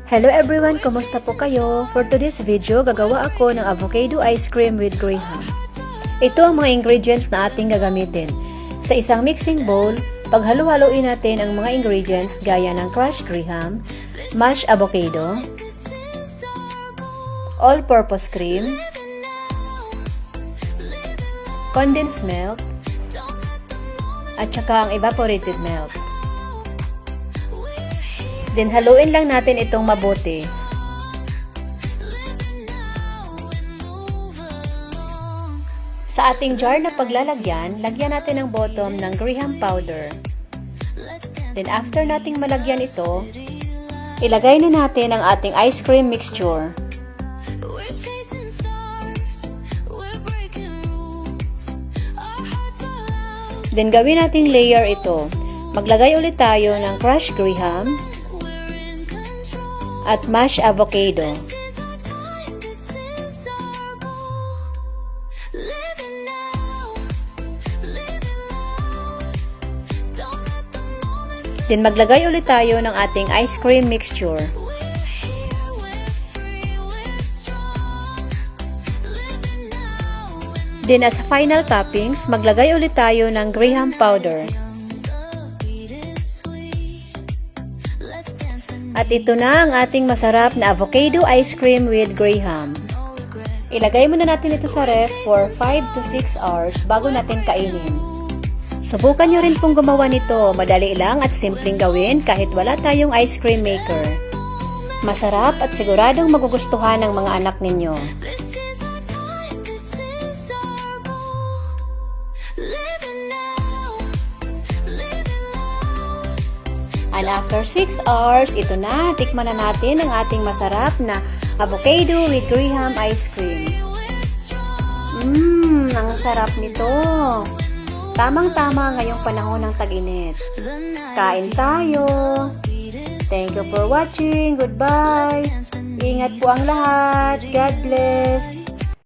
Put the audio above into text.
Hello everyone! Kumusta po kayo? For today's video, gagawa ako ng avocado ice cream with graham. Ito ang mga ingredients na ating gagamitin. Sa isang mixing bowl, paghalo-haloin natin ang mga ingredients gaya ng crushed graham, mashed avocado, all-purpose cream, condensed milk, at saka ang evaporated milk. Then, haluin lang natin itong mabuti. Sa ating jar na paglalagyan, lagyan natin ang bottom ng graham powder. Then, after nating malagyan ito, ilagay na natin ang ating ice cream mixture. Then, gawin nating layer ito. Maglagay ulit tayo ng crushed graham at mashed avocado. Then maglagay ulit tayo ng ating ice cream mixture. Then as final toppings, maglagay ulit tayo ng graham powder. At ito na ang ating masarap na avocado ice cream with graham. Ilagay muna natin ito sa ref for 5 to 6 hours bago natin kainin. Subukan nyo rin pong gumawa nito. Madali lang at simpleng gawin kahit wala tayong ice cream maker. Masarap at siguradong magugustuhan ng mga anak ninyo. And after 6 hours, ito na, tikman na natin ang ating masarap na avocado with graham ice cream. Ang sarap nito. Tamang-tama ngayong panahon ng tag-init. Kain tayo. Thank you for watching. Goodbye. Ingat po ang lahat. God bless.